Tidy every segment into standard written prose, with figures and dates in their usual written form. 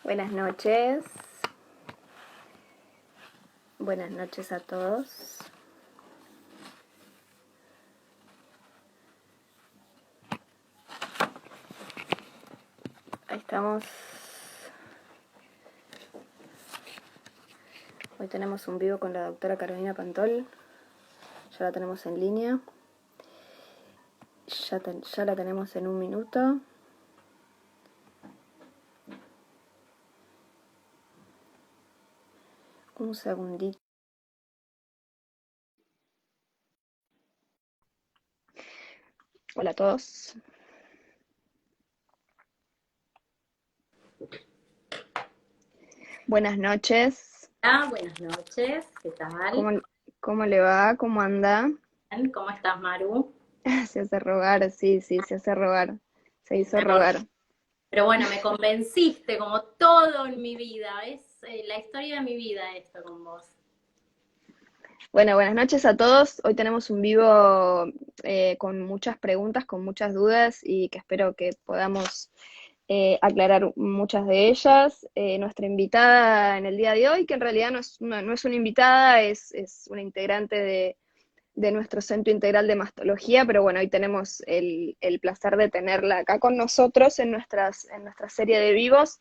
Buenas noches. Buenas noches a todos. Ahí estamos. Hoy tenemos un vivo con la doctora Carolina Pantol. Ya la tenemos en línea. Ya la tenemos en un minuto. Un segundito. Hola a todos. Buenas noches. Buenas noches, ¿qué tal? ¿Cómo le va? ¿Cómo anda? ¿Cómo estás, Maru? Se hace rogar, sí, se hace rogar. Se hizo Me con- rogar. Pero bueno, me convenciste, como todo en mi vida. Es la historia de mi vida esto con vos. Bueno, buenas noches a todos. Hoy tenemos un vivo con muchas preguntas, con muchas dudas y que espero que podamos aclarar muchas de ellas. Nuestra invitada en el día de hoy, que en realidad no es una invitada, es una integrante de nuestro Centro Integral de Mastología, pero bueno, hoy tenemos el placer de tenerla acá con nosotros en nuestra serie de vivos.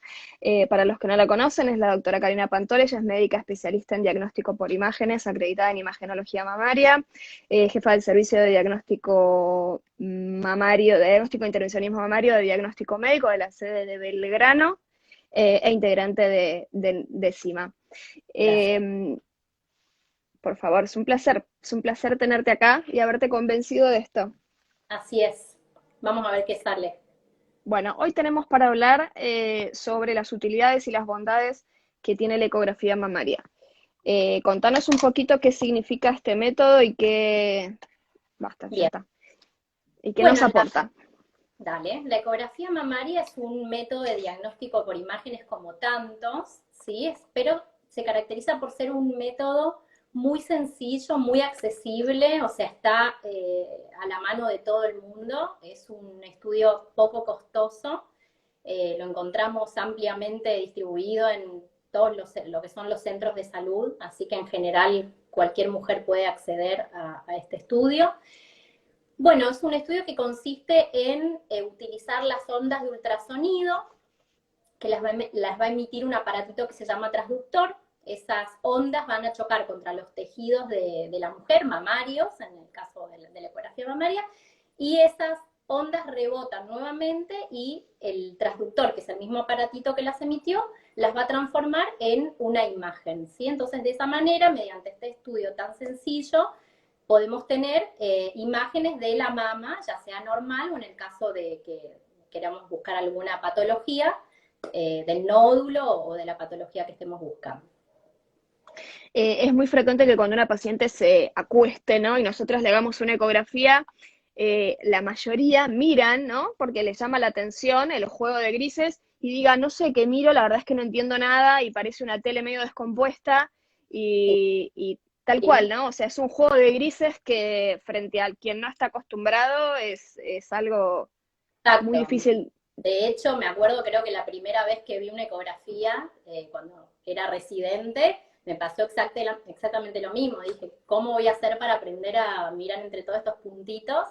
Para los que no la conocen, es la doctora Carolina Pantol. Ella es médica especialista en diagnóstico por imágenes, acreditada en imagenología mamaria, jefa del servicio de diagnóstico mamario, de diagnóstico e intervencionismo mamario de diagnóstico médico de la sede de Belgrano, e integrante de CIMA. Gracias. Por favor, es un placer tenerte acá y haberte convencido de esto. Así es. Vamos a ver qué sale. Bueno, hoy tenemos para hablar sobre las utilidades y las bondades que tiene la ecografía mamaria. Contanos un poquito qué significa este método y qué... Basta, ya Bien. está. ¿Y qué nos Bueno, aporta? dale. La ecografía mamaria es un método de diagnóstico por imágenes como tantos, ¿sí? Pero se caracteriza por ser un método muy sencillo, muy accesible, o sea, está a la mano de todo el mundo. Es un estudio poco costoso. Lo encontramos ampliamente distribuido en todos lo que son los centros de salud, así que en general cualquier mujer puede acceder a este estudio. Bueno, es un estudio que consiste en utilizar las ondas de ultrasonido, que las va a emitir un aparatito que se llama transductor. Esas ondas van a chocar contra los tejidos de la mujer, mamarios, en el caso de la ecografía mamaria, y esas ondas rebotan nuevamente y el transductor, que es el mismo aparatito que las emitió, las va a transformar en una imagen, ¿sí? Entonces, de esa manera, mediante este estudio tan sencillo, podemos tener imágenes de la mama, ya sea normal o en el caso de que queramos buscar alguna patología, del nódulo o de la patología que estemos buscando. Es muy frecuente que cuando una paciente se acueste, ¿no? Y nosotros le hagamos una ecografía, la mayoría miran, ¿no? Porque les llama la atención el juego de grises y digan, no sé qué miro, la verdad es que no entiendo nada y parece una tele medio descompuesta Sí, y tal cual, sí, ¿no? O sea, es un juego de grises que frente a quien no está acostumbrado es algo muy exacto. difícil. De hecho, me acuerdo, creo que la primera vez que vi una ecografía, cuando era residente, me pasó exactamente lo mismo. Dije, ¿cómo voy a hacer para aprender a mirar entre todos estos puntitos?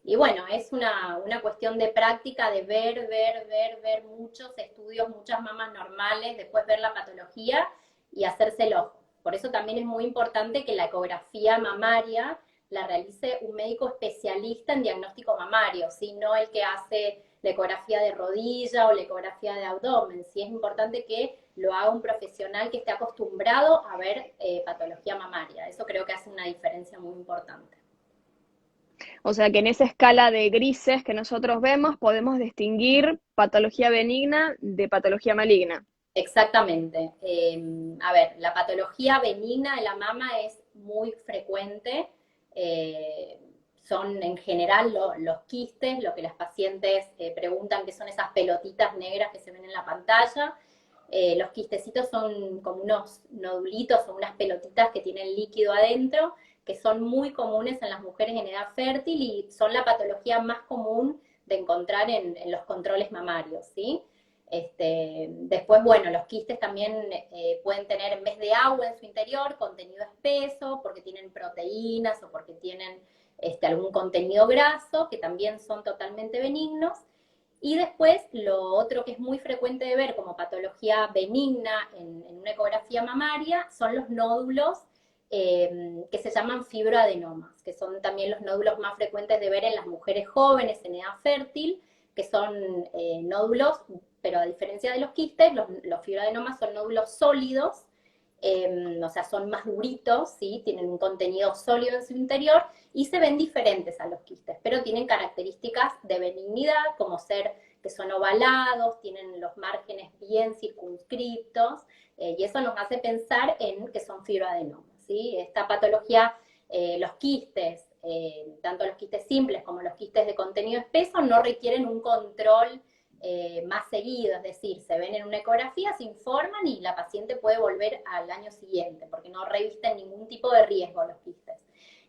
Y bueno, es una cuestión de práctica, de ver muchos estudios, muchas mamas normales, después ver la patología y hacerse el ojo. Por eso también es muy importante que la ecografía mamaria la realice un médico especialista en diagnóstico mamario, ¿sí? No el que hace la ecografía de rodilla o la ecografía de abdomen. Sí es importante que lo haga un profesional que esté acostumbrado a ver patología mamaria. Eso creo que hace una diferencia muy importante. O sea que en esa escala de grises que nosotros vemos podemos distinguir patología benigna de patología maligna. Exactamente. A ver, la patología benigna de la mama es muy frecuente. Eh, Son en general los quistes, lo que las pacientes preguntan que son esas pelotitas negras que se ven en la pantalla. Los quistecitos son como unos nodulitos o unas pelotitas que tienen líquido adentro, que son muy comunes en las mujeres en edad fértil y son la patología más común de encontrar en los controles mamarios, ¿sí? Después, bueno, los quistes también pueden tener, en vez de agua en su interior, contenido espeso, porque tienen proteínas o porque tienen algún contenido graso, que también son totalmente benignos. Y después, lo otro que es muy frecuente de ver como patología benigna en una ecografía mamaria son los nódulos que se llaman fibroadenomas, que son también los nódulos más frecuentes de ver en las mujeres jóvenes en edad fértil, que son nódulos, pero a diferencia de los quistes, los fibroadenomas son nódulos sólidos, o sea, son más duritos, ¿sí? Tienen un contenido sólido en su interior y se ven diferentes a los quistes, pero tienen características de benignidad, como ser que son ovalados, tienen los márgenes bien circunscriptos, y eso nos hace pensar en que son fibroadenomas, ¿sí? Esta patología, los quistes, tanto los quistes simples como los quistes de contenido espeso, no requieren un control más seguido, es decir, se ven en una ecografía, se informan y la paciente puede volver al año siguiente, porque no revisten ningún tipo de riesgo los quistes.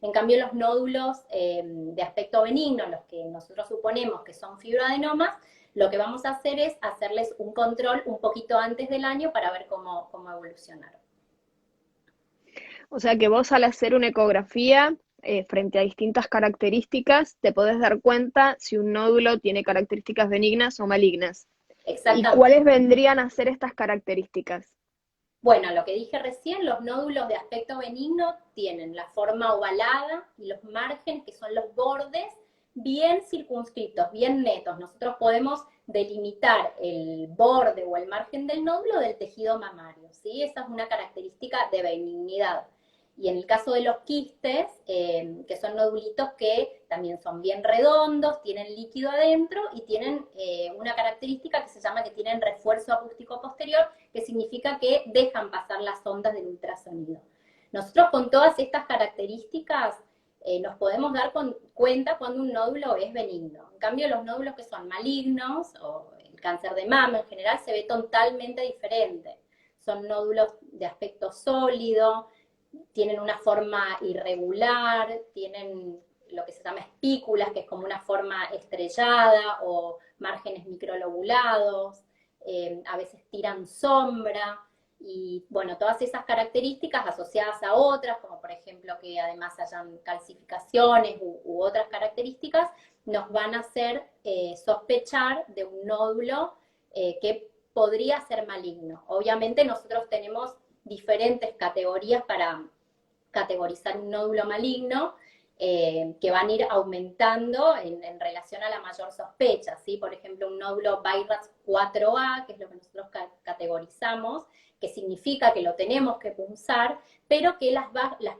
En cambio, los nódulos de aspecto benigno, los que nosotros suponemos que son fibroadenomas, lo que vamos a hacer es hacerles un control un poquito antes del año para ver cómo evolucionaron. O sea que vos al hacer una ecografía frente a distintas características, te podés dar cuenta si un nódulo tiene características benignas o malignas. ¿Y cuáles Exactamente. vendrían a ser estas características? Bueno, lo que dije recién, los nódulos de aspecto benigno tienen la forma ovalada y los márgenes, que son los bordes, bien circunscritos, bien netos. Nosotros podemos delimitar el borde o el margen del nódulo del tejido mamario, ¿sí? Esa es una característica de benignidad. Y en el caso de los quistes, que son nodulitos que también son bien redondos, tienen líquido adentro y tienen una característica que se llama que tienen refuerzo acústico posterior, que significa que dejan pasar las ondas del ultrasonido. Nosotros con todas estas características nos podemos dar cuenta cuando un nódulo es benigno. En cambio, los nódulos que son malignos, o el cáncer de mama en general, se ve totalmente diferente. Son nódulos de aspecto sólido, tienen una forma irregular, tienen lo que se llama espículas, que es como una forma estrellada, o márgenes microlobulados, a veces tiran sombra, y bueno, todas esas características asociadas a otras, como por ejemplo que además hayan calcificaciones u otras características, nos van a hacer sospechar de un nódulo que podría ser maligno. Obviamente nosotros tenemos diferentes categorías para categorizar un nódulo maligno, que van a ir aumentando en relación a la mayor sospecha, ¿sí? Por ejemplo, un nódulo BI-RADS 4A, que es lo que nosotros categorizamos, que significa que lo tenemos que punzar, pero que las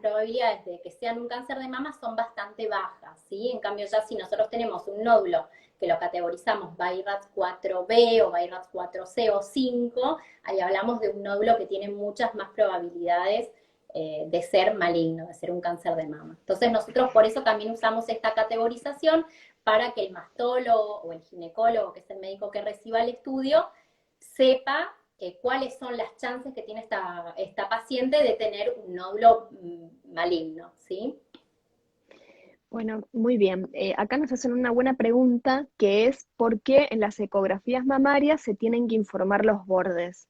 probabilidades de que sean un cáncer de mama son bastante bajas, ¿sí? En cambio, ya si nosotros tenemos un nódulo que lo categorizamos BI-RADS 4B o BI-RADS 4C o 5, ahí hablamos de un nódulo que tiene muchas más probabilidades de ser maligno, de ser un cáncer de mama. Entonces nosotros por eso también usamos esta categorización para que el mastólogo o el ginecólogo, que es el médico que reciba el estudio, sepa cuáles son las chances que tiene esta paciente de tener un nódulo maligno, ¿sí? Bueno, muy bien. Acá nos hacen una buena pregunta que es ¿por qué en las ecografías mamarias se tienen que informar los bordes?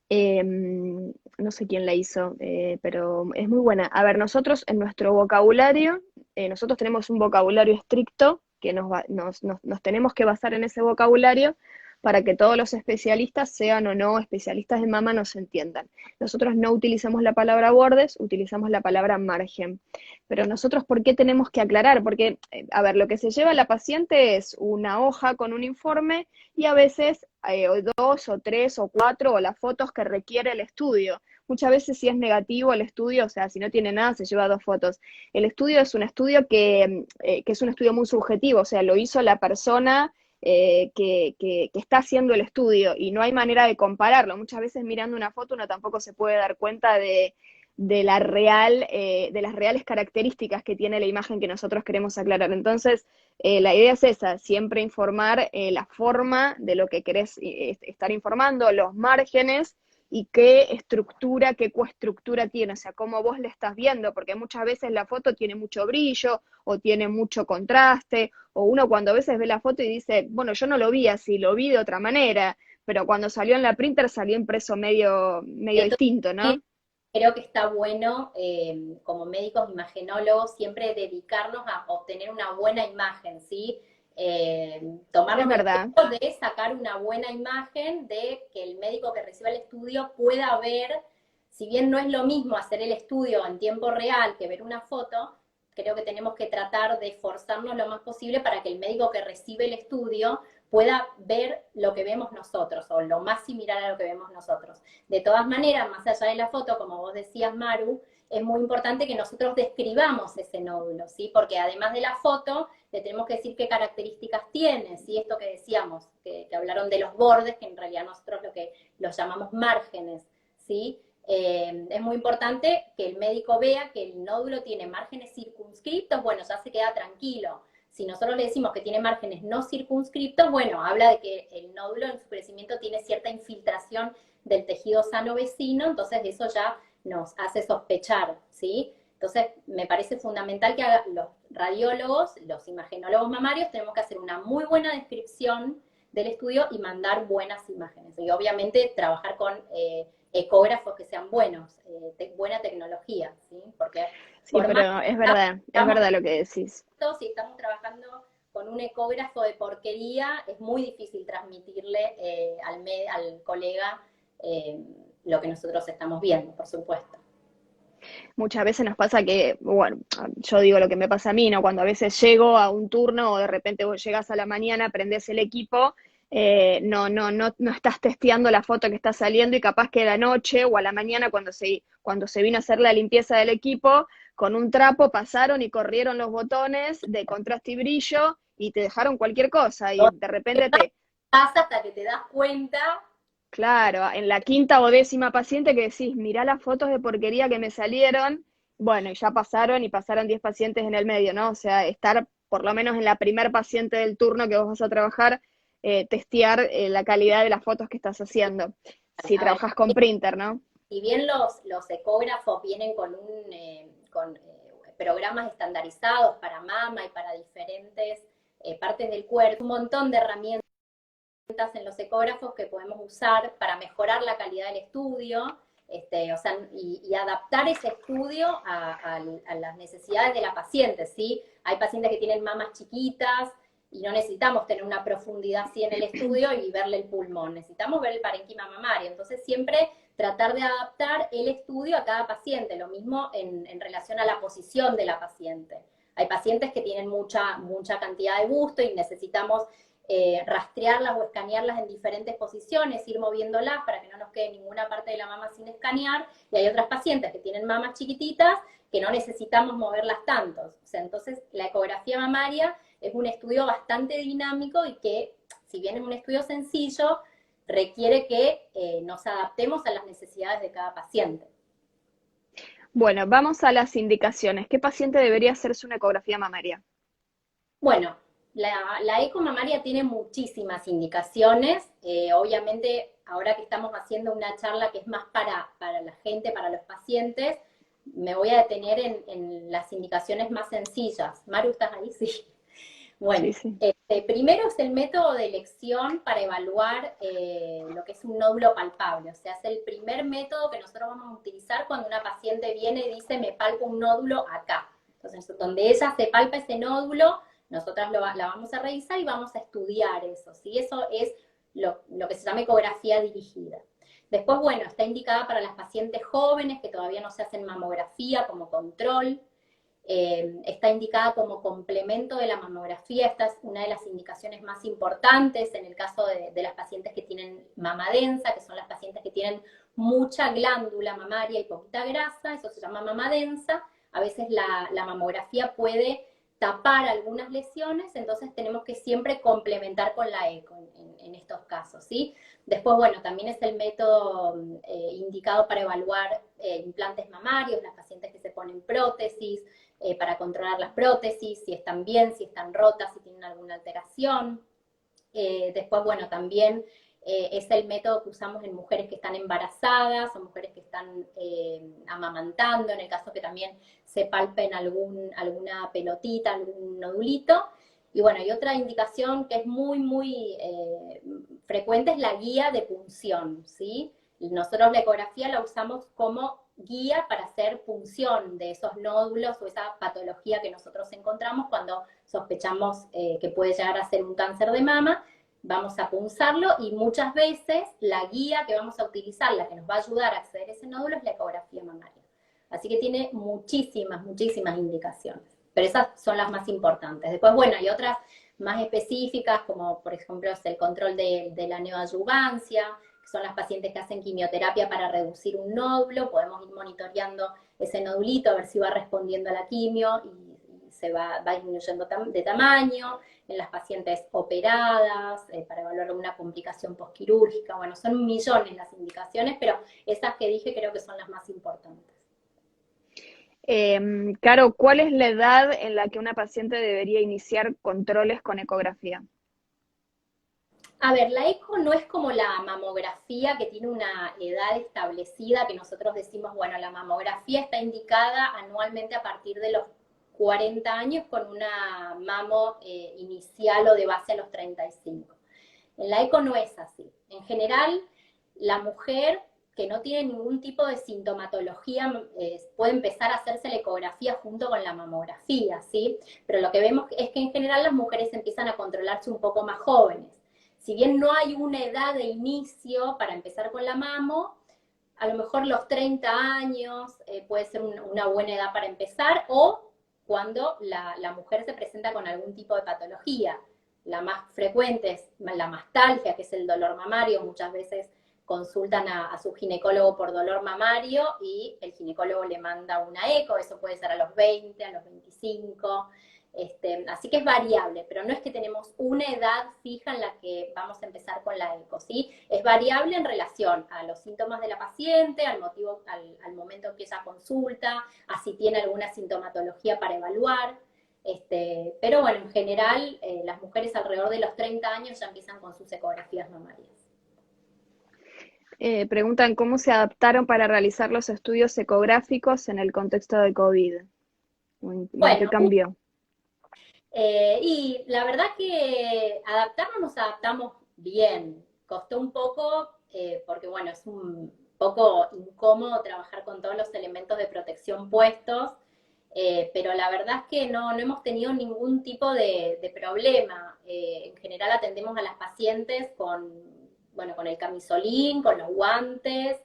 No sé quién la hizo, pero es muy buena. A ver, nosotros en nuestro vocabulario, nosotros tenemos un vocabulario estricto que nos tenemos que basar en ese vocabulario para que todos los especialistas, sean o no especialistas de mama, nos entiendan. Nosotros no utilizamos la palabra bordes, utilizamos la palabra margen. Pero nosotros, ¿por qué tenemos que aclarar? Porque, a ver, lo que se lleva a la paciente es una hoja con un informe y a veces dos o tres o cuatro o las fotos que requiere el estudio. Muchas veces si es negativo el estudio, o sea, si no tiene nada, se lleva dos fotos. El estudio es un estudio que es un estudio muy subjetivo, o sea, lo hizo la persona que está haciendo el estudio y no hay manera de compararlo. Muchas veces mirando una foto uno tampoco se puede dar cuenta de de las reales características que tiene la imagen que nosotros queremos aclarar. Entonces, la idea es esa, siempre informar la forma de lo que querés estar informando, los márgenes y qué estructura, qué coestructura tiene, o sea, cómo vos le estás viendo, porque muchas veces la foto tiene mucho brillo o tiene mucho contraste, o uno cuando a veces ve la foto y dice, bueno, yo no lo vi así, lo vi de otra manera, pero cuando salió en la printer salió impreso medio Entonces, distinto, ¿no? creo que está bueno, como médicos imagenólogos, siempre dedicarnos a obtener una buena imagen, ¿sí? Es Tomarnos el verdad. tiempo de sacar una buena imagen, de que el médico que reciba el estudio pueda ver, si bien no es lo mismo hacer el estudio en tiempo real que ver una foto, creo que tenemos que tratar de esforzarnos lo más posible para que el médico que recibe el estudio pueda ver lo que vemos nosotros, o lo más similar a lo que vemos nosotros. De todas maneras, más allá de la foto, como vos decías, Maru, es muy importante que nosotros describamos ese nódulo, ¿sí? Porque además de la foto, le tenemos que decir qué características tiene, ¿sí? Esto que decíamos, que hablaron de los bordes, que en realidad nosotros lo que los llamamos márgenes, ¿sí? Es muy importante que el médico vea que el nódulo tiene márgenes circunscriptos, bueno, ya se queda tranquilo. Si nosotros le decimos que tiene márgenes no circunscriptos, bueno, habla de que el nódulo en su crecimiento tiene cierta infiltración del tejido sano vecino, entonces eso ya nos hace sospechar, ¿sí? Entonces, me parece fundamental que los radiólogos, los imagenólogos mamarios, tenemos que hacer una muy buena descripción del estudio y mandar buenas imágenes. Y obviamente trabajar con ecógrafos que sean buenos, buena tecnología, ¿sí? Porque Sí, por más pero que es estamos verdad lo que decís. si estamos trabajando con un ecógrafo de porquería, es muy difícil transmitirle al colega eh, lo que nosotros estamos viendo, por supuesto. Muchas veces nos pasa que, bueno, yo digo lo que me pasa a mí, ¿no? Cuando a veces llego a un turno o de repente vos llegás a la mañana, prendés el equipo, no estás testeando la foto que está saliendo y capaz que a la noche o a la mañana cuando se vino a hacer la limpieza del equipo, con un trapo pasaron y corrieron los botones de contraste y brillo y te dejaron cualquier cosa y de repente Pasa hasta que te das cuenta. claro, en la quinta o décima paciente que decís, mirá las fotos de porquería que me salieron, bueno, y ya pasaron y pasaron 10 pacientes en el medio, ¿no? O sea, estar por lo menos en la primer paciente del turno que vos vas a trabajar, testear la calidad de las fotos que estás haciendo, si A ver, trabajas con printer, ¿no? si bien los ecógrafos vienen con programas estandarizados para mama y para diferentes partes del cuerpo, un montón de herramientas en los ecógrafos que podemos usar para mejorar la calidad del estudio, o sea, y adaptar ese estudio a las necesidades de la paciente, ¿sí? Hay pacientes que tienen mamas chiquitas y no necesitamos tener una profundidad así en el estudio y verle el pulmón, necesitamos ver el parénquima mamario, entonces siempre tratar de adaptar el estudio a cada paciente, lo mismo en relación a la posición de la paciente. Hay pacientes que tienen mucha cantidad de busto y necesitamos rastrearlas o escanearlas en diferentes posiciones, ir moviéndolas para que no nos quede ninguna parte de la mama sin escanear, y hay otras pacientes que tienen mamas chiquititas que no necesitamos moverlas tanto. O sea, entonces la ecografía mamaria es un estudio bastante dinámico y que, si bien es un estudio sencillo, requiere que nos adaptemos a las necesidades de cada paciente. Bueno, vamos a las indicaciones. ¿Qué paciente debería hacerse una ecografía mamaria? Bueno, la eco mamaria tiene muchísimas indicaciones. Obviamente, ahora que estamos haciendo una charla que es más para la gente, para los pacientes, me voy a detener en las indicaciones más sencillas. Maru, ¿estás ahí? Sí. Bueno, Sí, sí. primero es el método de elección para evaluar lo que es un nódulo palpable. O sea, es el primer método que nosotros vamos a utilizar cuando una paciente viene y dice, me palpo un nódulo acá. Entonces, donde ella se palpa ese nódulo, nosotras la vamos a revisar y vamos a estudiar eso, ¿sí? Eso es lo que se llama ecografía dirigida. Después, bueno, está indicada para las pacientes jóvenes que todavía no se hacen mamografía como control. Está indicada como complemento de la mamografía. Esta es una de las indicaciones más importantes en el caso de las pacientes que tienen mama densa, que son las pacientes que tienen mucha glándula mamaria y poquita grasa, eso se llama mama densa. A veces la mamografía puede tapar algunas lesiones, entonces tenemos que siempre complementar con la eco en estos casos, ¿sí? Después, bueno, también es el método indicado para evaluar implantes mamarios, las pacientes que se ponen prótesis, para controlar las prótesis, si están bien, si están rotas, si tienen alguna alteración. Después, bueno, también es el método que usamos en mujeres que están embarazadas o mujeres que están amamantando, en el caso que también se palpen alguna pelotita, algún nodulito. Y bueno, y otra indicación que es muy frecuente es la guía de punción, ¿sí? Nosotros la ecografía la usamos como guía para hacer punción de esos nódulos o esa patología que nosotros encontramos cuando sospechamos que puede llegar a ser un cáncer de mama. Vamos a punzarlo y muchas veces la guía que vamos a utilizar, la que nos va a ayudar a acceder a ese nódulo, es la ecografía mamaria. Así que tiene muchísimas indicaciones, pero esas son las más importantes. Después, bueno, hay otras más específicas, como por ejemplo es el control de la neoadyuvancia, que son las pacientes que hacen quimioterapia para reducir un nódulo, podemos ir monitoreando ese nodulito a ver si va respondiendo a la quimio y se va disminuyendo de tamaño. En las pacientes operadas, para evaluar alguna complicación postquirúrgica, bueno, son millones las indicaciones, pero esas que dije creo que son las más importantes. Caro, ¿cuál es la edad en la que una paciente debería iniciar controles con ecografía? A ver, la eco no es como la mamografía que tiene una edad establecida, que nosotros decimos, bueno, la mamografía está indicada anualmente a partir de los 40 años con una mamo inicial o de base a los 35. En la eco no es así. En general, la mujer que no tiene ningún tipo de sintomatología puede empezar a hacerse la ecografía junto con la mamografía, ¿sí? Pero lo que vemos es que en general las mujeres empiezan a controlarse un poco más jóvenes. Si bien no hay una edad de inicio para empezar con la mamo, a lo mejor los 30 años puede ser una buena edad para empezar, o cuando la mujer se presenta con algún tipo de patología. La más frecuente es la mastalgia, que es el dolor mamario. Muchas veces consultan a su ginecólogo por dolor mamario y el ginecólogo le manda una eco, eso puede ser a los 20, a los 25. Así que es variable, pero no es que tenemos una edad fija en la que vamos a empezar con la eco, ¿sí? Es variable en relación a los síntomas de la paciente, al motivo, al momento en que ella consulta, a si tiene alguna sintomatología para evaluar. Pero bueno, en general, las mujeres alrededor de los 30 años ya empiezan con sus ecografías mamarias. Preguntan cómo se adaptaron para realizar los estudios ecográficos en el contexto de COVID. ¿En qué Bueno, cambió? y la verdad que adaptarnos nos adaptamos bien. Costó un poco, porque bueno, es un poco incómodo trabajar con todos los elementos de protección puestos, pero la verdad es que no hemos tenido ningún tipo de problema. En general atendemos a las pacientes bueno, con el camisolín, con los guantes,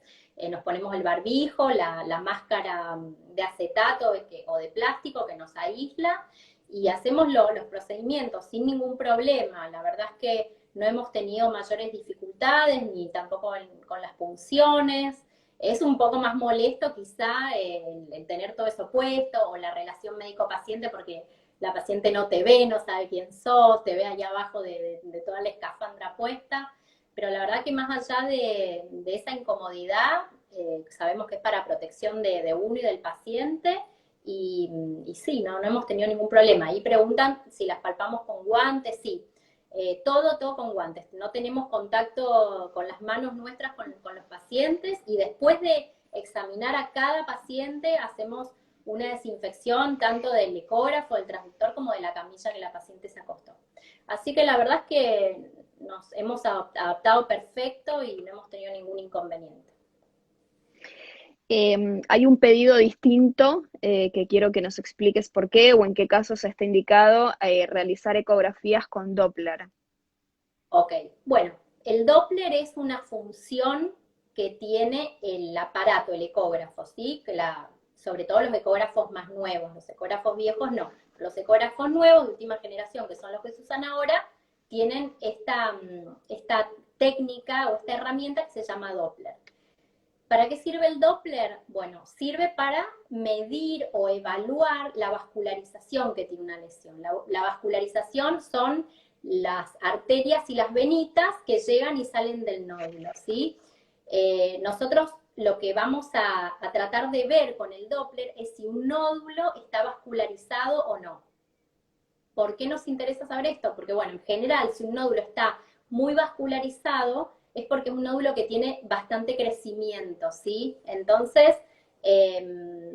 nos ponemos el barbijo, la máscara de acetato o de plástico que nos aísla, y hacemos los procedimientos sin ningún problema. La verdad es que no hemos tenido mayores dificultades, ni tampoco con las punciones. Es un poco más molesto quizá el tener todo eso puesto, o la relación médico-paciente, porque la paciente no te ve, no sabe quién sos, te ve allá abajo de toda la escafandra puesta, pero la verdad que más allá de esa incomodidad, sabemos que es para protección de uno y del paciente, y sí, no hemos tenido ningún problema. Y preguntan si las palpamos con guantes, sí. Todo con guantes. No tenemos contacto con las manos nuestras con los pacientes, y después de examinar a cada paciente hacemos una desinfección tanto del ecógrafo, del transductor, como de la camilla que la paciente se acostó. Así que la verdad es que nos hemos adaptado perfecto y no hemos tenido ningún inconveniente. Hay un pedido distinto que quiero que nos expliques por qué o en qué casos está indicado realizar ecografías con Doppler. Ok, bueno, el Doppler es una función que tiene el aparato, el ecógrafo, ¿sí? Sobre todo los ecógrafos más nuevos, los ecógrafos viejos no. Los ecógrafos nuevos de última generación, que son los que se usan ahora, tienen esta técnica o esta herramienta que se llama Doppler. ¿Para qué sirve el Doppler? Bueno, sirve para medir o evaluar la vascularización que tiene una lesión. La vascularización son las arterias y las venitas que llegan y salen del nódulo, ¿sí? Nosotros lo que vamos a tratar de ver con el Doppler es si un nódulo está vascularizado o no. ¿Por qué nos interesa saber esto? Porque, bueno, en general, si un nódulo está muy vascularizado, es porque es un nódulo que tiene bastante crecimiento, ¿sí? Entonces,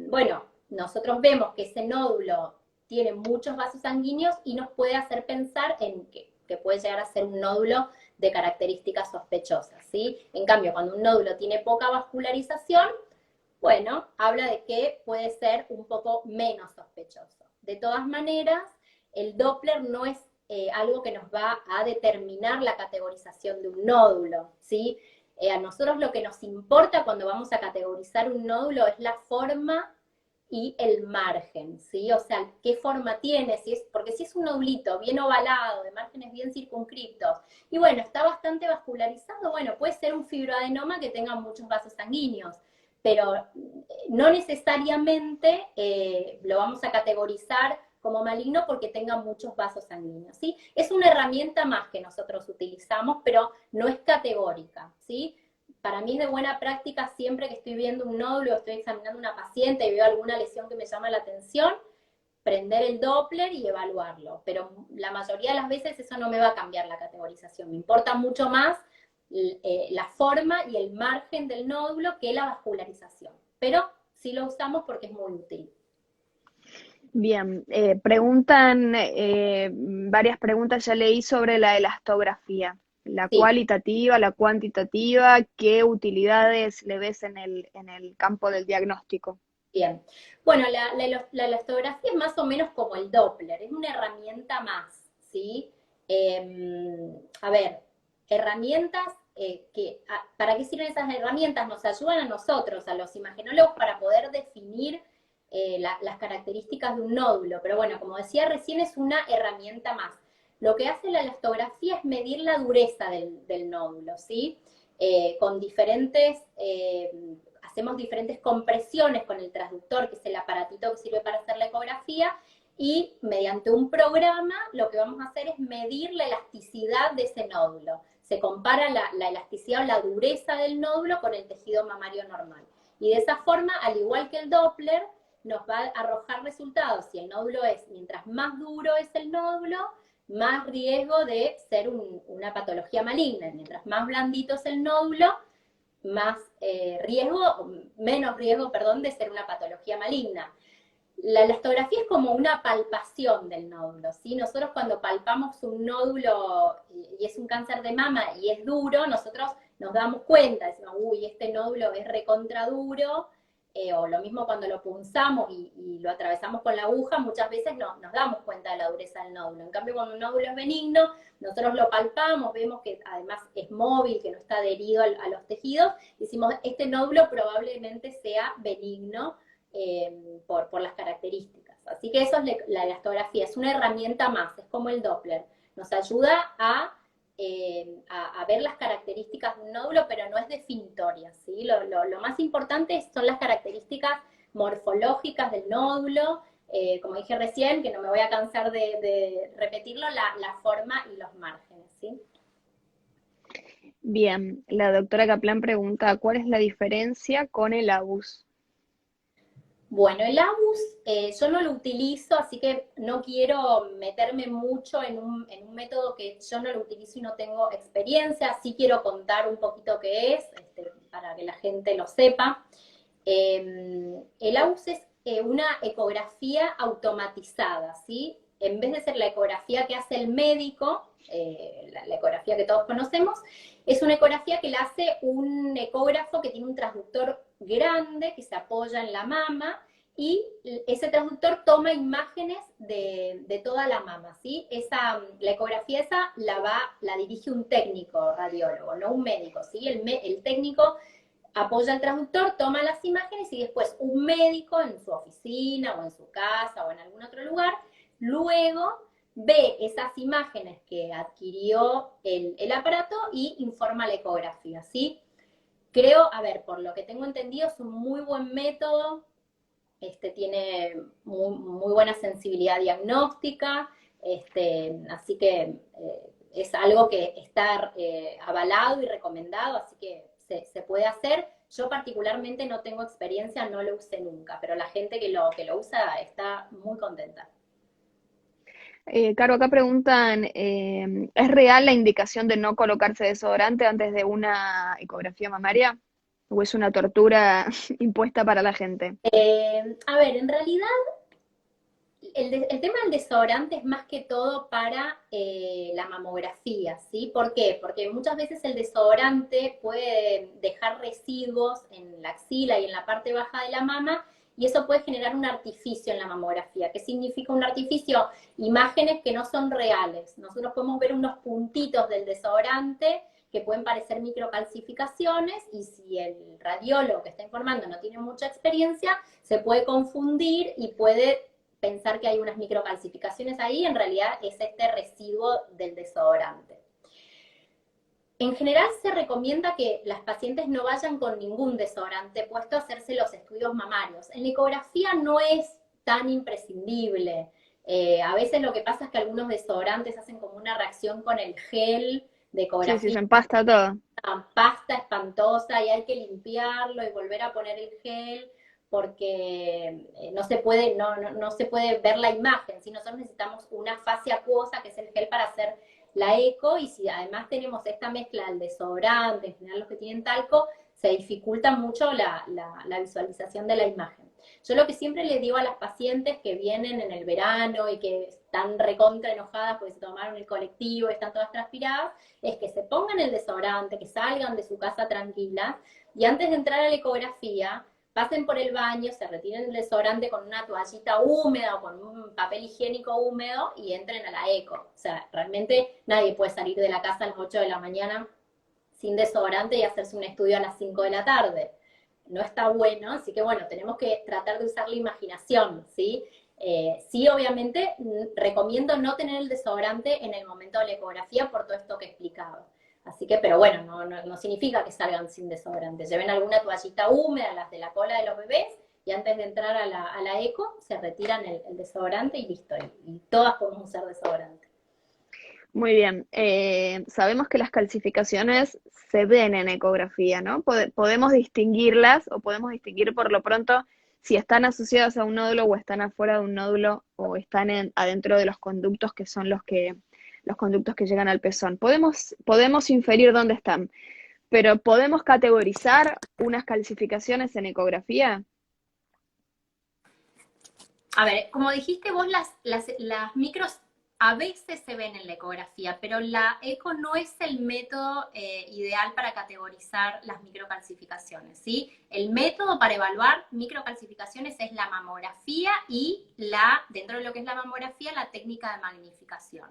bueno, nosotros vemos que ese nódulo tiene muchos vasos sanguíneos y nos puede hacer pensar en que puede llegar a ser un nódulo de características sospechosas, ¿sí? En cambio, cuando un nódulo tiene poca vascularización, bueno, habla de que puede ser un poco menos sospechoso. De todas maneras, el Doppler no es algo que nos va a determinar la categorización de un nódulo, ¿sí? A nosotros lo que nos importa cuando vamos a categorizar un nódulo es la forma y el margen, ¿sí? O sea, qué forma tiene, porque si es un nodulito bien ovalado, de márgenes bien circunscriptos, y bueno, está bastante vascularizado, bueno, puede ser un fibroadenoma que tenga muchos vasos sanguíneos, pero no necesariamente lo vamos a categorizar como maligno porque tenga muchos vasos sanguíneos, ¿sí? Es una herramienta más que nosotros utilizamos, pero no es categórica, ¿sí? Para mí es de buena práctica siempre que estoy viendo un nódulo, estoy examinando una paciente y veo alguna lesión que me llama la atención, prender el Doppler y evaluarlo. Pero la mayoría de las veces eso no me va a cambiar la categorización. Me importa mucho más la forma y el margen del nódulo que la vascularización. Pero sí lo usamos porque es muy útil. Bien, preguntan, varias preguntas ya leí sobre la elastografía, la Sí, cualitativa, la cuantitativa, ¿qué utilidades le ves en el campo del diagnóstico? bien. Bueno, la elastografía es más o menos como el Doppler, es una herramienta más, ¿sí? A ver, herramientas ¿para qué sirven esas herramientas? Nos ayudan a nosotros, a los imagenólogos, para poder definir las características de un nódulo. Pero bueno, como decía recién, es una herramienta más. Lo que hace la elastografía es medir la dureza del nódulo, ¿sí? Con diferentes hacemos diferentes compresiones con el transductor, que es el aparatito que sirve para hacer la ecografía, y mediante un programa lo que vamos a hacer es medir la elasticidad de ese nódulo. Se compara la elasticidad o la dureza del nódulo con el tejido mamario normal. Y de esa forma, al igual que el Doppler, nos va a arrojar resultados. Si el nódulo mientras más duro es el nódulo, más riesgo de ser una patología maligna. Mientras más blandito es el nódulo, más menos riesgo, perdón, de ser una patología maligna. La elastografía es como una palpación del nódulo, ¿sí? Nosotros cuando palpamos un nódulo y es un cáncer de mama y es duro, nosotros nos damos cuenta, decimos, uy, este nódulo es recontra duro, o lo mismo cuando lo punzamos y lo atravesamos con la aguja, muchas veces nos damos cuenta de la dureza del nódulo. En cambio, cuando un nódulo es benigno, nosotros lo palpamos, vemos que además es móvil, que no está adherido a los tejidos, y decimos, este nódulo probablemente sea benigno, por las características. Así que eso es la elastografía, es una herramienta más, es como el Doppler. Nos ayuda a ver las características de un nódulo, pero no es definitoria, ¿sí? Lo más importante son las características morfológicas del nódulo, como dije recién, que no me voy a cansar de repetirlo, la forma y los márgenes, ¿sí? Bien, la doctora Kaplan pregunta, ¿cuál es la diferencia con el ABUS? Bueno, el ABUS yo no lo utilizo, así que no quiero meterme mucho en un método que yo no lo utilizo y no tengo experiencia. Sí quiero contar un poquito qué es, para que la gente lo sepa. El ABUS es una ecografía automatizada, ¿sí? En vez de ser la ecografía que hace el médico, la ecografía que todos conocemos, es una ecografía que la hace un ecógrafo que tiene un transductor grande que se apoya en la mama y ese transductor toma imágenes de toda la mama, ¿sí? La ecografía esa la dirige un técnico radiólogo, no un médico, ¿sí? El técnico apoya el transductor, toma las imágenes y después un médico en su oficina o en su casa o en algún otro lugar, luego ve esas imágenes que adquirió el aparato y informa la ecografía, ¿sí? Creo, a ver, por lo que tengo entendido, es un muy buen método, tiene muy buena sensibilidad diagnóstica, así que es algo que está avalado y recomendado, así que se puede hacer. Yo particularmente no tengo experiencia, no lo usé nunca, pero la gente que lo usa está muy contenta. Caro, acá preguntan, ¿es real la indicación de no colocarse desodorante antes de una ecografía mamaria? ¿O es una tortura impuesta para la gente? A ver, en realidad el tema del desodorante es más que todo para la mamografía, ¿sí? ¿Por qué? Porque muchas veces el desodorante puede dejar residuos en la axila y en la parte baja de la mama, y eso puede generar un artificio en la mamografía. ¿Qué significa un artificio? Imágenes que no son reales. Nosotros podemos ver unos puntitos del desodorante que pueden parecer microcalcificaciones, y si el radiólogo que está informando no tiene mucha experiencia, se puede confundir y puede pensar que hay unas microcalcificaciones ahí, en realidad es este residuo del desodorante. En general se recomienda que las pacientes no vayan con ningún desodorante puesto a hacerse los estudios mamarios. En la ecografía no es tan imprescindible. A veces lo que pasa es que algunos desodorantes hacen como una reacción con el gel de Sí, sí, ecografía, se empasta todo. una pasta espantosa, y hay que limpiarlo y volver a poner el gel porque no se puede, no se puede ver la imagen, si nosotros necesitamos una fase acuosa, que es el gel, para hacer la eco, y si además tenemos esta mezcla del desodorante, en general los que tienen talco, se dificulta mucho la visualización de la imagen. Yo lo que siempre les digo a las pacientes que vienen en el verano y que están recontra enojadas porque se tomaron el colectivo y están todas transpiradas, es que se pongan el desodorante, que salgan de su casa tranquilas, y antes de entrar a la ecografía, pasen por el baño, se retiren el desodorante con una toallita húmeda o con un papel higiénico húmedo y entren a la eco. O sea, realmente nadie puede salir de la casa a las 8 de la mañana sin desodorante y hacerse un estudio a las 5 de la tarde. No está bueno, así que bueno, tenemos que tratar de usar la imaginación, ¿sí? Sí, obviamente, recomiendo no tener el desodorante en el momento de la ecografía por todo esto que he explicado. Así que, pero bueno, no significa que salgan sin desodorante. Lleven alguna toallita húmeda, las de la cola de los bebés, y antes de entrar a la eco, se retiran el desodorante y listo. Y todas podemos usar desodorante. Muy bien. Sabemos que las calcificaciones se ven en ecografía, ¿no? Podemos distinguirlas o podemos distinguir por lo pronto si están asociadas a un nódulo o están afuera de un nódulo o están adentro de los conductos que son los conductos que llegan al pezón. Podemos inferir dónde están, pero ¿podemos categorizar unas calcificaciones en ecografía? A ver, como dijiste vos, las micros a veces se ven en la ecografía, pero la eco no es el método ideal para categorizar las microcalcificaciones, ¿sí? El método para evaluar microcalcificaciones es la mamografía y dentro de lo que es la mamografía, la técnica de magnificación.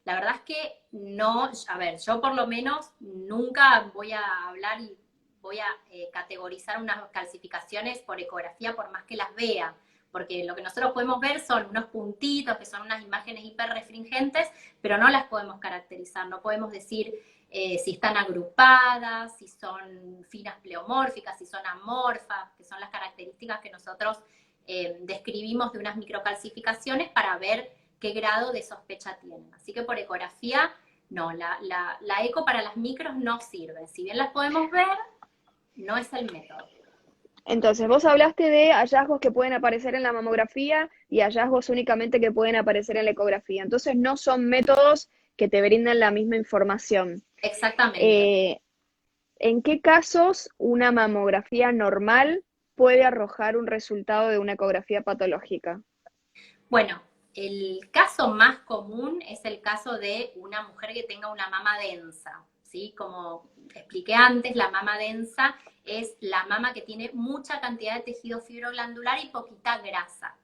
La verdad es que no, a ver, yo por lo menos nunca voy a hablar y voy a categorizar unas calcificaciones por ecografía por más que las vea, porque lo que nosotros podemos ver son unos puntitos, que son unas imágenes hiperrefringentes, pero no las podemos caracterizar, no podemos decir si están agrupadas, si son finas pleomórficas, si son amorfas, que son las características que nosotros describimos de unas microcalcificaciones para ver qué grado de sospecha tienen. Así que por ecografía, no, la eco para las micros no sirve. Si bien las podemos ver, no es el método. Entonces, vos hablaste de hallazgos que pueden aparecer en la mamografía y hallazgos únicamente que pueden aparecer en la ecografía. Entonces, no son métodos que te brindan la misma información. Exactamente. Eh, ¿En qué casos una mamografía normal puede arrojar un resultado de una ecografía patológica? Bueno, el caso más común es el caso de una mujer que tenga una mama densa, ¿sí? Como expliqué antes, la mama densa es la mama que tiene mucha cantidad de tejido fibroglandular y poquita grasa.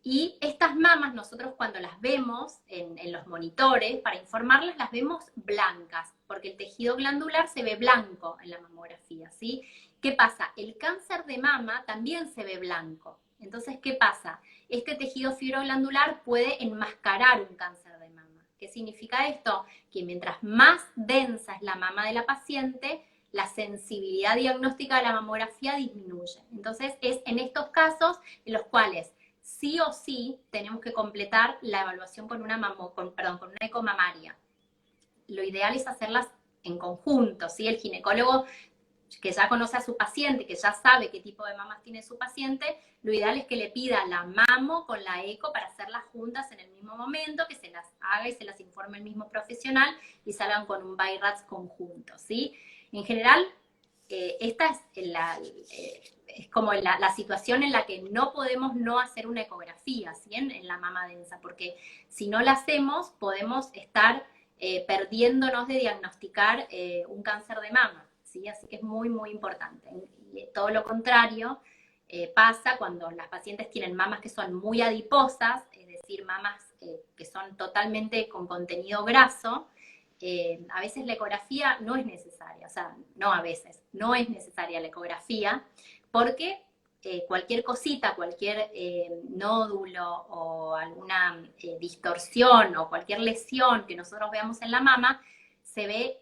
Y estas mamas nosotros cuando las vemos en los monitores, para informarlas, las vemos blancas, porque el tejido glandular se ve blanco en la mamografía, ¿sí? ¿Qué pasa? El cáncer de mama también se ve blanco. Entonces, ¿qué pasa? Este tejido fibroglandular puede enmascarar un cáncer de mama. ¿Qué significa esto? Que mientras más densa es la mama de la paciente, la sensibilidad diagnóstica de la mamografía disminuye. Entonces, es en estos casos en los cuales sí o sí tenemos que completar la evaluación con una eco mamaria. Lo ideal es hacerlas en conjunto, ¿sí? El ginecólogo que ya conoce a su paciente, que ya sabe qué tipo de mamas tiene su paciente, lo ideal es que le pida la mamo con la eco para hacerlas juntas en el mismo momento, que se las haga y se las informe el mismo profesional y salgan con un BI-RADS conjunto, ¿sí? En general, esta es es como la situación en la que no podemos no hacer una ecografía, ¿sí? En la mama densa, porque si no la hacemos podemos estar perdiéndonos de diagnosticar un cáncer de mama, ¿sí? Así que es muy, muy importante. Y todo lo contrario pasa cuando las pacientes tienen mamas que son muy adiposas, es decir, mamas que son totalmente con contenido graso. A veces la ecografía no es necesaria, o sea, no a veces, no es necesaria la ecografía, porque cualquier cosita, cualquier nódulo o alguna distorsión o cualquier lesión que nosotros veamos en la mama, se ve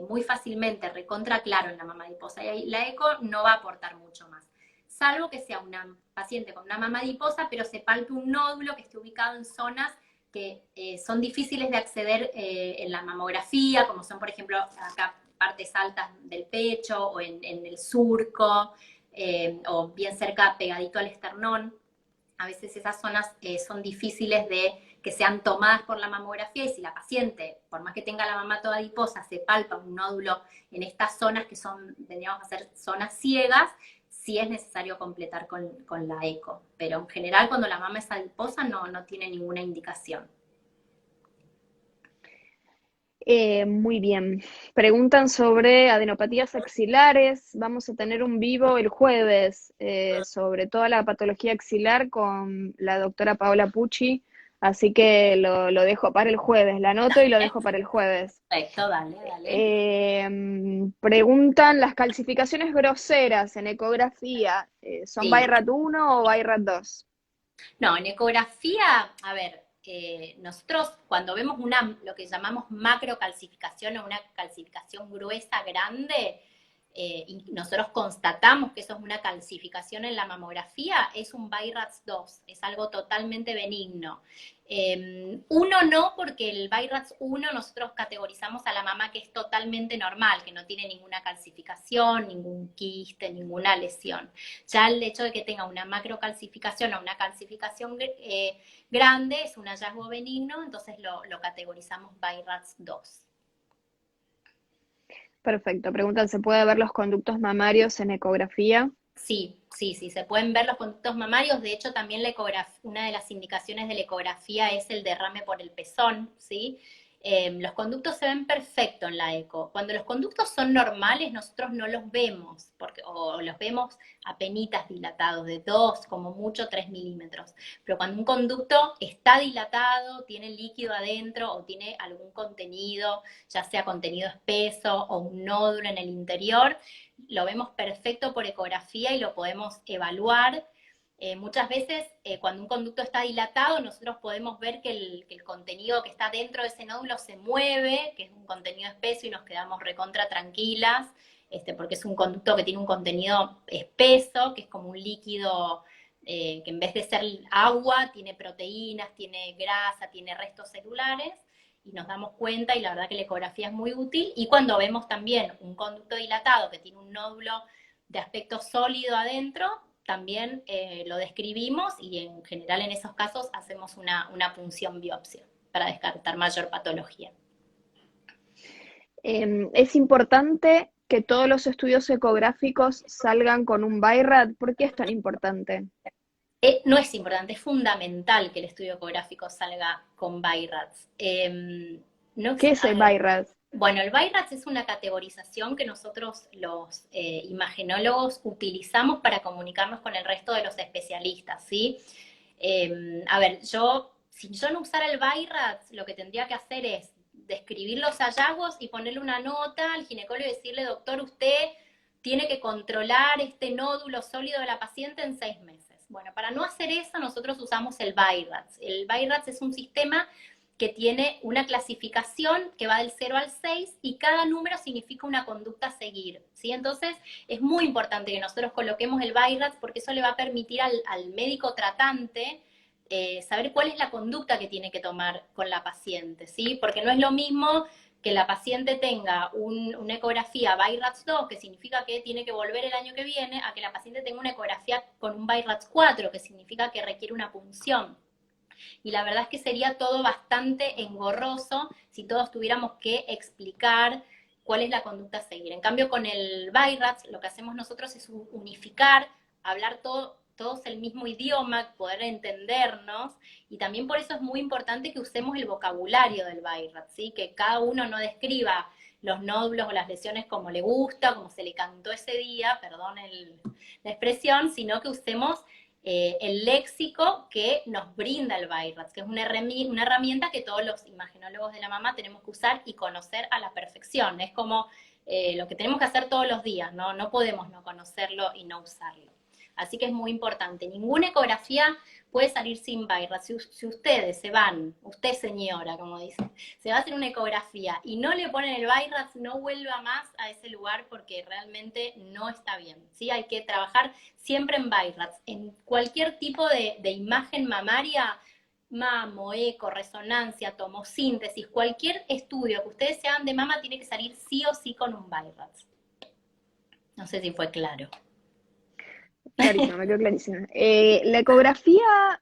muy fácilmente, recontra claro en la mama adiposa, y ahí la eco no va a aportar mucho más, salvo que sea una paciente con una mama adiposa, pero se palpe un nódulo que esté ubicado en zonas que son difíciles de acceder en la mamografía, como son, por ejemplo, acá partes altas del pecho o en el surco, o bien cerca, pegadito al esternón. A veces esas zonas son difíciles de que sean tomadas por la mamografía, y si la paciente, por más que tenga la mama toda adiposa, se palpa un nódulo en estas zonas que son, tendríamos que hacer zonas ciegas, sí es necesario completar con la eco. Pero en general, cuando la mama es adiposa, no tiene ninguna indicación. Muy bien. Preguntan sobre adenopatías axilares. Vamos a tener un vivo el jueves sobre toda la patología axilar con la doctora Paola Pucci, así que lo dejo para el jueves, la anoto y lo dejo para el jueves. Perfecto, dale, dale. Preguntan las calcificaciones groseras en ecografía, ¿son Sí. BI-RAT 1 o BI-RAT 2? No, en ecografía, a ver, nosotros cuando vemos lo que llamamos macrocalcificación o una calcificación gruesa grande, y nosotros constatamos que eso es una calcificación en la mamografía, es un BI-RADS 2, es algo totalmente benigno. Uno no, porque el BI-RADS 1 nosotros categorizamos a la mama que es totalmente normal, que no tiene ninguna calcificación, ningún quiste, ninguna lesión. Ya el hecho de que tenga una macrocalcificación o una calcificación grande es un hallazgo benigno, entonces lo categorizamos BI-RADS 2. Perfecto. Preguntan, ¿se puede ver los conductos mamarios en ecografía? Sí, sí, sí, se pueden ver los conductos mamarios. De hecho, también una de las indicaciones de la ecografía es el derrame por el pezón, ¿sí? Los conductos se ven perfecto en la eco. Cuando los conductos son normales, nosotros no los vemos, o los vemos apenitas dilatados, de 2, como mucho 3 milímetros. Pero cuando un conducto está dilatado, tiene líquido adentro o tiene algún contenido, ya sea contenido espeso o un nódulo en el interior, lo vemos perfecto por ecografía y lo podemos evaluar. Muchas veces cuando un conducto está dilatado, nosotros podemos ver que el contenido que está dentro de ese nódulo se mueve, que es un contenido espeso, y nos quedamos recontra tranquilas, porque es un conducto que tiene un contenido espeso, que es como un líquido que en vez de ser agua, tiene proteínas, tiene grasa, tiene restos celulares, y nos damos cuenta, y la verdad que la ecografía es muy útil. Y cuando vemos también un conducto dilatado que tiene un nódulo de aspecto sólido adentro, también lo describimos, y en general en esos casos hacemos una punción biopsia para descartar mayor patología. Es importante que todos los estudios ecográficos salgan con un BI-RAD. ¿Por qué es tan importante? No es importante, es fundamental que el estudio ecográfico salga con BI-RADS. No, ¿Qué es a el ver, BI-RAD? bueno, el BI-RADS es una categorización que nosotros los imagenólogos utilizamos para comunicarnos con el resto de los especialistas, ¿sí? A ver, si yo no usara el BI-RADS, lo que tendría que hacer es describir los hallazgos y ponerle una nota al ginecólogo y decirle, doctor, usted tiene que controlar este nódulo sólido de la paciente en 6 meses. Bueno, para no hacer eso, nosotros usamos el BI-RADS. El BI-RADS es un sistema que tiene una clasificación que va del 0 al 6, y cada número significa una conducta a seguir, ¿sí? Entonces, es muy importante que nosotros coloquemos el BI-RADS, porque eso le va a permitir al médico tratante saber cuál es la conducta que tiene que tomar con la paciente, ¿sí? Porque no es lo mismo que la paciente tenga una ecografía BI-RADS 2, que significa que tiene que volver el año que viene, a que la paciente tenga una ecografía con un BI-RADS 4, que significa que requiere una punción. Y la verdad es que sería todo bastante engorroso si todos tuviéramos que explicar cuál es la conducta a seguir. En cambio, con el BIRATS, lo que hacemos nosotros es unificar, hablar todos el mismo idioma, poder entendernos, y también por eso es muy importante que usemos el vocabulario del BIRATS, ¿sí? Que cada uno no describa los nódulos o las lesiones como le gusta, como se le cantó ese día, perdón la expresión, sino que usemos el léxico que nos brinda el BIRATS, que es una herramienta que todos los imagenólogos de la mama tenemos que usar y conocer a la perfección. Es como lo que tenemos que hacer todos los días, ¿no? No podemos no conocerlo y no usarlo. Así que es muy importante. Ninguna ecografía puede salir sin BIRATS. Si ustedes se van, usted señora, como dice, se va a hacer una ecografía y no le ponen el BIRATS, no vuelva más a ese lugar porque realmente no está bien. ¿Sí? Hay que trabajar siempre en BIRATS. En cualquier tipo de imagen mamaria, mamo, eco, resonancia, tomosíntesis, cualquier estudio que ustedes se hagan de mama tiene que salir sí o sí con un BIRATS. No sé si fue claro. Clarísimo, me quedó clarísimo. La ecografía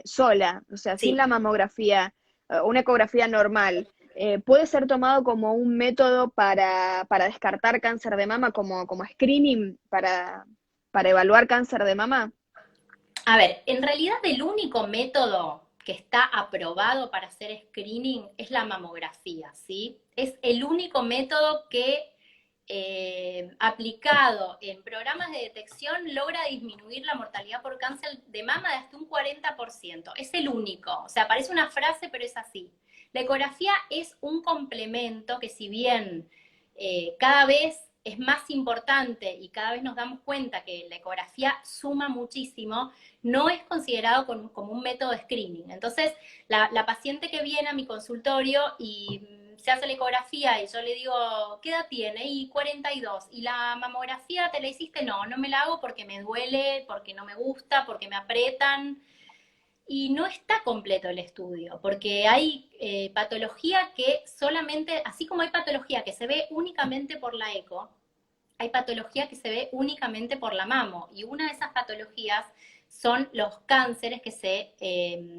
sola, o sea, sin Sí. la mamografía, una ecografía normal, ¿puede ser tomado como un método para descartar cáncer de mama, como screening para evaluar cáncer de mama? A ver, en realidad el único método que está aprobado para hacer screening es la mamografía, ¿sí? Es el único método que aplicado en programas de detección logra disminuir la mortalidad por cáncer de mama de hasta un 40%. Es el único. O sea, parece una frase, pero es así. La ecografía es un complemento que si bien cada vez es más importante y cada vez nos damos cuenta que la ecografía suma muchísimo, no es considerado como un método de screening. Entonces, la paciente que viene a mi consultorio y se hace la ecografía y yo le digo, ¿qué edad tiene? Y 42. ¿Y la mamografía te la hiciste? No, no me la hago porque me duele, porque no me gusta, porque me aprietan. Y no está completo el estudio, porque hay patología que solamente, así como hay patología que se ve únicamente por la eco, hay patología que se ve únicamente por la mamo. Y una de esas patologías son los cánceres que se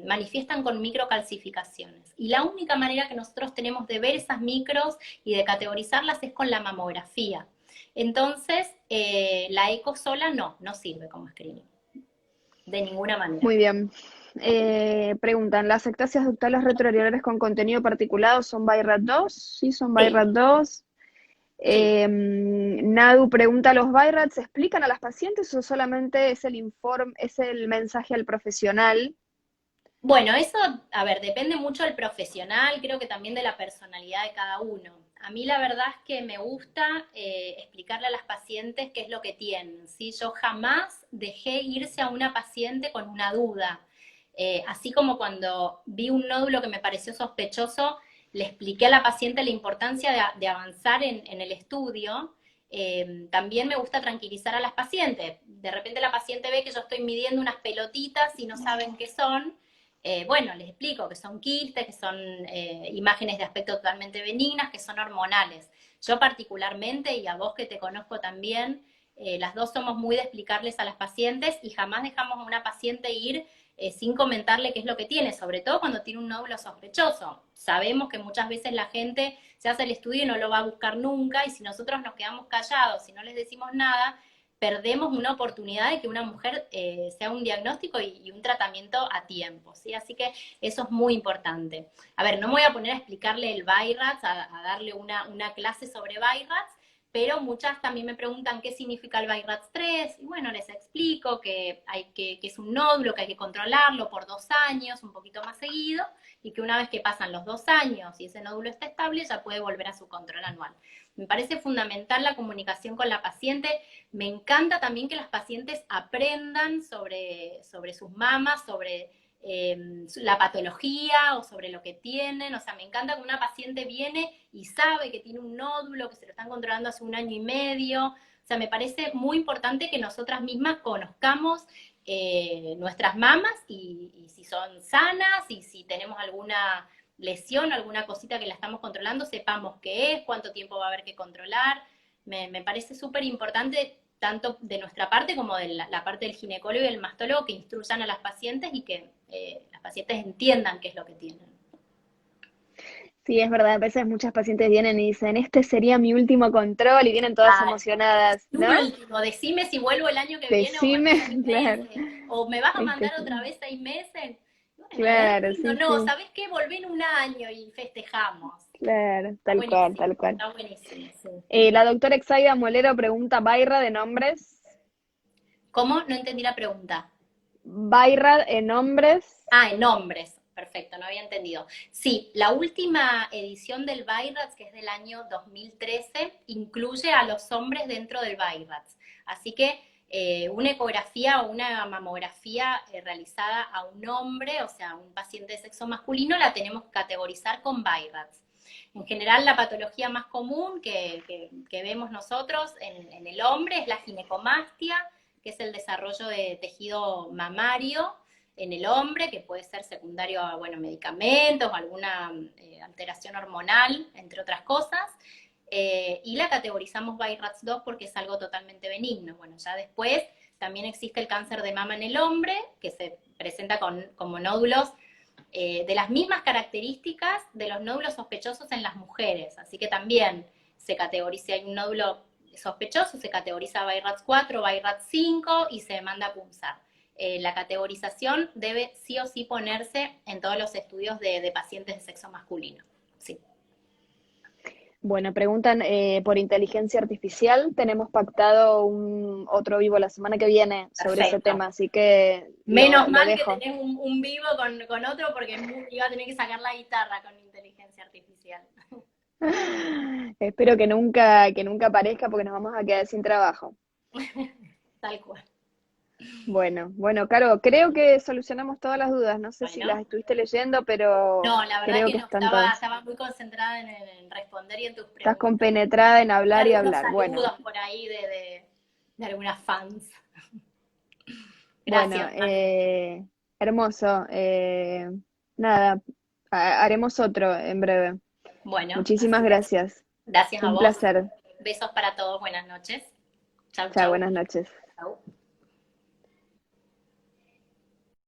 manifiestan con microcalcificaciones. Y la única manera que nosotros tenemos de ver esas micros y de categorizarlas es con la mamografía. Entonces, la eco sola no sirve como screening, de ninguna manera. Muy bien. Preguntan, ¿las ectasias ductales retroareolares con contenido particulado son BIRAT 2? Sí, son Sí, BIRAT 2. sí. Nadu pregunta, ¿los BIRATs se explican a las pacientes o solamente es el informe, es el mensaje al profesional? Bueno, eso, a ver, depende mucho del profesional, creo que también de la personalidad de cada uno. A mí la verdad es que me gusta explicarle a las pacientes qué es lo que tienen, ¿sí? Yo jamás dejé irse a una paciente con una duda. Así como cuando vi un nódulo que me pareció sospechoso, le expliqué a la paciente la importancia de avanzar en el estudio. También me gusta tranquilizar a las pacientes. De repente la paciente ve que yo estoy midiendo unas pelotitas y no saben qué son. Bueno, les explico que son quistes, que son imágenes de aspecto totalmente benignas, que son hormonales. Yo particularmente, y a vos que te conozco también, las dos somos muy de explicarles a las pacientes y jamás dejamos a una paciente ir sin comentarle qué es lo que tiene, sobre todo cuando tiene un nódulo sospechoso. Sabemos que muchas veces la gente se hace el estudio y no lo va a buscar nunca, y si nosotros nos quedamos callados y no les decimos nada, perdemos una oportunidad de que una mujer sea un diagnóstico y un tratamiento a tiempo, ¿sí? Así que eso es muy importante. A ver, no me voy a poner a explicarle el BIRATS, a darle una clase sobre BIRATS, pero muchas también me preguntan qué significa el BIRATS 3, y bueno, les explico que es un nódulo, que hay que controlarlo por 2 años, un poquito más seguido, y que una vez que pasan los 2 años y ese nódulo está estable, ya puede volver a su control anual. Me parece fundamental la comunicación con la paciente. Me encanta también que las pacientes aprendan sobre sus mamas, sobre la patología o sobre lo que tienen. O sea, me encanta que una paciente viene y sabe que tiene un nódulo, que se lo están controlando hace 1 año y medio. O sea, me parece muy importante que nosotras mismas conozcamos nuestras mamas y si son sanas y si tenemos alguna lesión, alguna cosita que la estamos controlando, sepamos qué es, cuánto tiempo va a haber que controlar. Me parece súper importante tanto de nuestra parte como de la parte del ginecólogo y del mastólogo, que instruyan a las pacientes y que las pacientes entiendan qué es lo que tienen. Sí, es verdad, a veces muchas pacientes vienen y dicen, este sería mi último control y vienen todas Claro. emocionadas, Un ¿no? último, decime si vuelvo el año que viene o me Decime, voy 6 meses. claro, O me vas a es que mandar otra sí, vez 6 meses. Bueno, es claro, lindo. sí, No, sí, ¿sabés qué? Volvé en un año y festejamos. claro, Está tal cual, buenísimo, tal cual. está buenísimo, sí. La doctora Exaida Molero pregunta, ¿Bairra de nombres? ¿Cómo? No entendí la pregunta. ¿Bairra en nombres? Ah, en nombres. Perfecto, no había entendido. Sí, la última edición del BIRATS, que es del año 2013, incluye a los hombres dentro del BIRATS. Así que una ecografía o una mamografía realizada a un hombre, o sea, un paciente de sexo masculino, la tenemos que categorizar con BIRATS. En general, la patología más común que vemos nosotros en el hombre es la ginecomastia, que es el desarrollo de tejido mamario en el hombre, que puede ser secundario a bueno, medicamentos, alguna alteración hormonal, entre otras cosas. Y la categorizamos BIRATS2 porque es algo totalmente benigno. Bueno, ya después también existe el cáncer de mama en el hombre, que se presenta como nódulos de las mismas características de los nódulos sospechosos en las mujeres. Así que también se categoriza, si hay un nódulo sospechoso, se categoriza BIRATS4, BIRATS5 y se manda a punzar. La categorización debe sí o sí ponerse en todos los estudios de pacientes de sexo masculino. Sí. Bueno, preguntan por inteligencia artificial. Tenemos pactado un otro vivo la semana que viene sobre ese Perfecto. tema, así que Menos lo mal que dejo. tenés un vivo con otro porque iba a tener que sacar la guitarra con inteligencia artificial. Espero que nunca aparezca porque nos vamos a quedar sin trabajo. Tal cual. Bueno, bueno, Caro, creo que solucionamos todas las dudas. No sé si las Bueno. estuviste leyendo, pero No, la verdad creo que que no, están estaba, todas. estaba muy concentrada en responder y en tus Estás preguntas. compenetrada en Y hablar y algunos hablar. Bueno, saludos por ahí de algunas fans. bueno, Gracias, Manu. hermoso. Nada, haremos otro en breve. Bueno, Muchísimas así es. gracias. Gracias a Un vos. placer. Besos para todos. Buenas noches. Chau, Chao, chau. buenas noches. Chau.